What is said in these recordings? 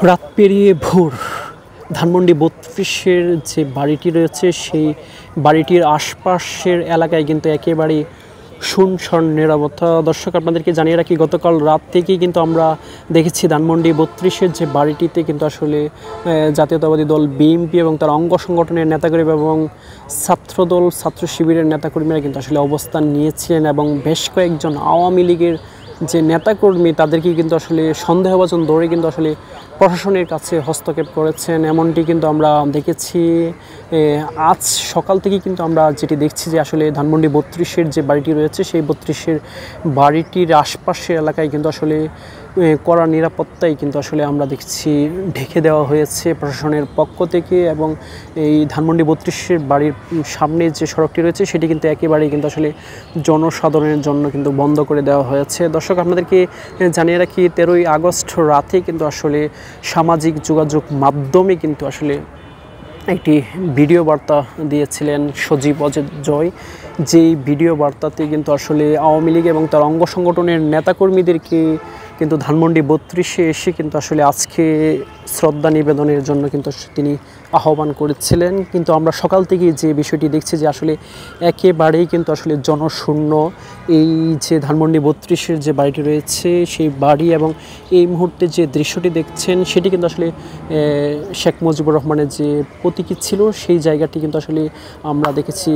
রাত পেরিয়ে ভোর ধানমন্ডি ৩২-এর যে বাড়িটি রয়েছে সেই বাড়িটির আশপাশের এলাকায় কিন্তু একেবারে শুনশান নীরবতা। দর্শক, আপনাদেরকে জানিয়ে রাখি, গতকাল রাত থেকেই কিন্তু আমরা দেখেছি ধানমন্ডি ৩২-এর যে বাড়িটিতে কিন্তু আসলে জাতীয়তাবাদী দল বিএনপি এবং তার অঙ্গ সংগঠনের নেতাকর্মী এবং ছাত্রদল ছাত্র শিবিরের নেতাকর্মীরা কিন্তু আসলে অবস্থান নিয়েছিলেন এবং বেশ কয়েকজন আওয়ামী লীগের যে নেতাকর্মী তাদেরকে কিন্তু আসলে সন্দেহভাজন ধরে কিন্তু আসলে প্রশাসনের কাছে হস্তক্ষেপ করেছেন, এমনটি কিন্তু আমরা দেখেছি। আজ সকাল থেকেই কিন্তু আমরা যেটি দেখছি যে আসলে ধানমন্ডি ৩২-এর যে বাড়িটি রয়েছে সেই ৩২-এর বাড়িটির আশপাশের এলাকায় কিন্তু আসলে কড়া নিরাপত্তায় কিন্তু আসলে আমরা দেখছি ঢেকে দেওয়া হয়েছে প্রশাসনের পক্ষ থেকে। এবং এই ধানমন্ডি ৩২-এর বাড়ির সামনে যে সড়কটি রয়েছে সেটি কিন্তু একেবারেই কিন্তু আসলে জনসাধারণের জন্য কিন্তু বন্ধ করে দেওয়া হয়েছে। দর্শক, আপনাদেরকে জানিয়ে রাখি, 13ই আগস্ট রাতে কিন্তু আসলে সামাজিক যোগাযোগ মাধ্যমে কিন্তু আসলে একটি ভিডিও বার্তা দিয়েছিলেন সজীব অজয় জয়। যেই ভিডিও বার্তাতে কিন্তু আসলে আওয়ামী লীগ এবং তার অঙ্গ সংগঠনের নেতাকর্মীদেরকে কিন্তু ধানমন্ডি ৩২-এ এসে কিন্তু আসলে আজকে শ্রদ্ধা নিবেদনের জন্য কিন্তু তিনি আহ্বান করেছিলেন। কিন্তু আমরা সকাল থেকেই যে বিষয়টি দেখছি যে আসলে একেবারেই কিন্তু আসলে জনশূন্য এই যে ধানমন্ডি ৩২-এর যে বাড়িটি রয়েছে সেই বাড়ি, এবং এই মুহূর্তে যে দৃশ্যটি দেখছেন সেটি কিন্তু আসলে শেখ মুজিবুর রহমানের যে প্রতীকী ছিল সেই জায়গাটি কিন্তু আসলে আমরা দেখেছি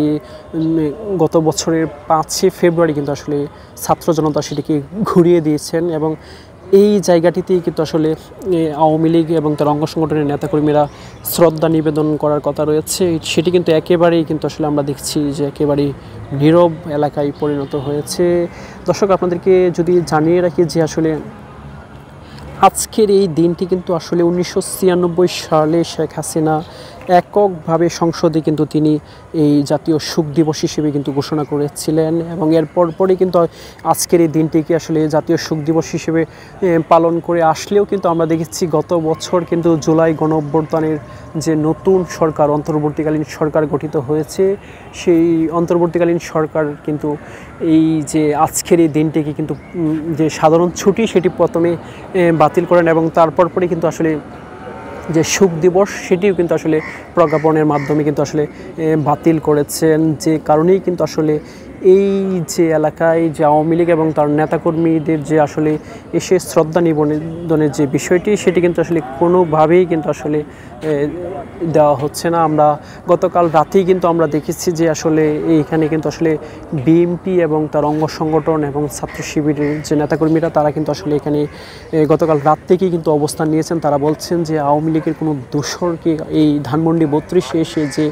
গত বছরের 5 ফেব্রুয়ারি কিন্তু আসলে ছাত্র জনতা সেটিকে ঘুরিয়ে দিয়েছেন। এবং এই জায়গাটিতেই কিন্তু আসলে আওয়ামী লীগ এবং তার অঙ্গ সংগঠনের নেতাকর্মীরা শ্রদ্ধা নিবেদন করার কথা রয়েছে। সেটি কিন্তু একেবারেই কিন্তু আসলে আমরা দেখছি যে একেবারেই নীরব এলাকায় পরিণত হয়েছে। দর্শক, আপনাদেরকে যদি জানিয়ে রাখি যে আসলে আজকের এই দিনটি কিন্তু আসলে 1996 সালে শেখ হাসিনা এককভাবে সংসদে কিন্তু তিনি এই জাতীয় শোক দিবস হিসেবে কিন্তু ঘোষণা করেছিলেন। এবং এর পরপরই কিন্তু আজকের এই দিনটিকে আসলে জাতীয় শোক দিবস হিসেবে পালন করে আসলেও কিন্তু আমরা দেখেছি গত বছর কিন্তু জুলাই গণঅভ্যুত্থানের যে নতুন সরকার, অন্তর্বর্তীকালীন সরকার গঠিত হয়েছে, সেই অন্তর্বর্তীকালীন সরকার কিন্তু এই যে আজকের এই দিনটিকে কিন্তু যে সাধারণ ছুটি সেটি প্রথমে বাতিল করেন এবং তারপরে কিন্তু আসলে যে শোক দিবস সেটিও কিন্তু আসলে প্রজ্ঞাপনের মাধ্যমে কিন্তু আসলে বাতিল করেছেন। যে কারণেই কিন্তু আসলে এই যে এলাকায় যে আওয়ামী লীগ এবং তার নেতাকর্মীদের যে আসলে এসে শ্রদ্ধা নিবেদনের যে বিষয়টি সেটি কিন্তু আসলে কোনোভাবেই কিন্তু আসলে দেওয়া হচ্ছে না। আমরা গতকাল রাতেই কিন্তু আমরা দেখেছি যে আসলে এইখানে কিন্তু আসলে বিএনপি এবং তার অঙ্গ সংগঠন এবং ছাত্র শিবিরের যে নেতাকর্মীরা তারা কিন্তু আসলে এখানে গতকাল রাত থেকেই কিন্তু অবস্থান নিয়েছেন। তারা বলছেন যে আওয়ামী লীগের কোনো দোসরকে এই ধানমন্ডি ৩২-এ এসে যে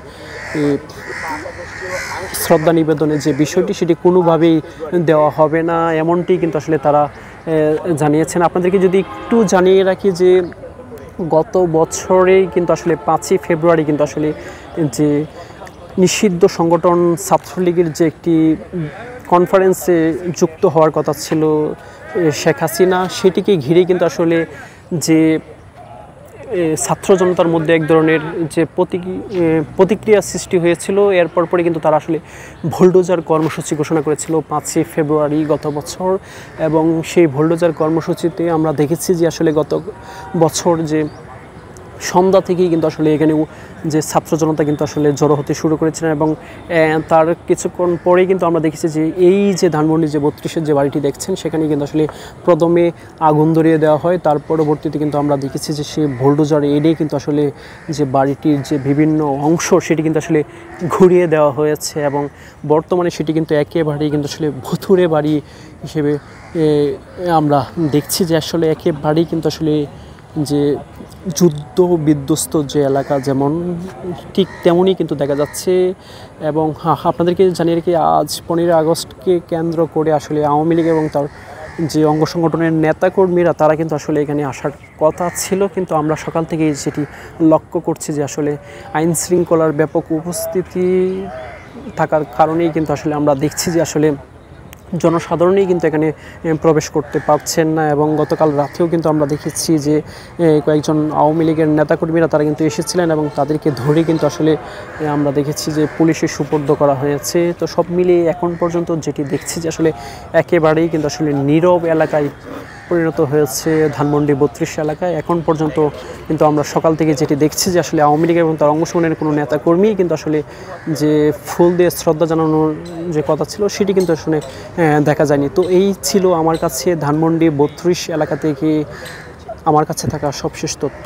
শ্রদ্ধা নিবেদনের যে বিষয়টি সেটি কোনোভাবেই দেওয়া হবে না, এমনটি কিন্তু আসলে তারা জানিয়েছেন। আপনাদেরকে যদি একটু জানিয়ে রাখি যে গত বছরেই কিন্তু আসলে 5 ফেব্রুয়ারি কিন্তু আসলে যে নিষিদ্ধ সংগঠন ছাত্রলীগের যে একটি কনফারেন্সে যুক্ত হওয়ার কথা ছিল শেখ হাসিনা, সেটিকে ঘিরে কিন্তু আসলে যে ছাত্র জনতার মধ্যে এক ধরনের যে প্রতিক্রিয়া সৃষ্টি হয়েছিল। এরপর পরে কিন্তু তারা আসলে বুলডোজার কর্মসূচি ঘোষণা করেছিল 5 ফেব্রুয়ারি গত বছর। এবং সেই বুলডোজার কর্মসূচিতে আমরা দেখেছি যে আসলে গত বছর যে সন্ধ্যা থেকেই কিন্তু আসলে এখানে যে ছাত্র জনতা কিন্তু আসলে জড়ো হতে শুরু করেছিলেন। এবং তার কিছুক্ষণ পরেই কিন্তু আমরা দেখেছি যে এই যে ধানমন্ডি যে ৩২-এর যে বাড়িটি দেখছেন সেখানে কিন্তু আসলে প্রথমে আগুন ধরিয়ে দেওয়া হয়, তার পরবর্তীতে কিন্তু আমরা দেখেছি যে সেই বুলডোজার এড়ে কিন্তু আসলে যে বাড়িটির যে বিভিন্ন অংশ সেটি কিন্তু আসলে ঘুরিয়ে দেওয়া হয়েছে। এবং বর্তমানে সেটি কিন্তু একেবারেই কিন্তু আসলে ভুতুড়ে বাড়ি হিসেবে আমরা দেখছি যে আসলে একেবারেই কিন্তু আসলে যে যুদ্ধ বিধ্বস্ত যে এলাকা যেমন ঠিক তেমনই কিন্তু দেখা যাচ্ছে। এবং আপনাদেরকে জানিয়ে রাখি, আজ 15 আগস্টকে কেন্দ্র করে আসলে আওয়ামী লীগ এবং তার যে অঙ্গ সংগঠনের নেতাকর্মীরা তারা কিন্তু আসলে এখানে আসার কথা ছিল, কিন্তু আমরা সকাল থেকেই যেটি লক্ষ্য করছি যে আসলে আইন শৃঙ্খলার ব্যাপক উপস্থিতি থাকার কারণেই কিন্তু আসলে আমরা দেখছি যে আসলে জনসাধারণই কিন্তু এখানে প্রবেশ করতে পারছেন না। এবং গতকাল রাতেও কিন্তু আমরা দেখেছি যে কয়েকজন আওয়ামী লীগের নেতাকর্মীরা তারা কিন্তু এসেছিলেন এবং তাদেরকে ধরে কিন্তু আসলে আমরা দেখেছি যে পুলিশে সুপর্দ করা হয়েছে। তো সব মিলিয়ে এখন পর্যন্ত যেটি দেখছি যে আসলে একেবারেই কিন্তু আসলে নীরব এলাকায় পরিণত হয়েছে ধানমন্ডি 32 এলাকায়। এখন পর্যন্ত কিন্তু আমরা সকাল থেকে যেটি দেখছি যে আসলে আওয়ামী লীগ এবং তার অংশগ্রহণের কোনো নেতাকর্মী কিন্তু আসলে যে ফুল দিয়ে শ্রদ্ধা জানানোর যে কথা ছিল সেটি কিন্তু আসলে দেখা যায়নি। তো এই ছিল আমার কাছে ধানমন্ডি 32 এলাকা থেকে আমার কাছে থাকা সবশেষ তথ্য।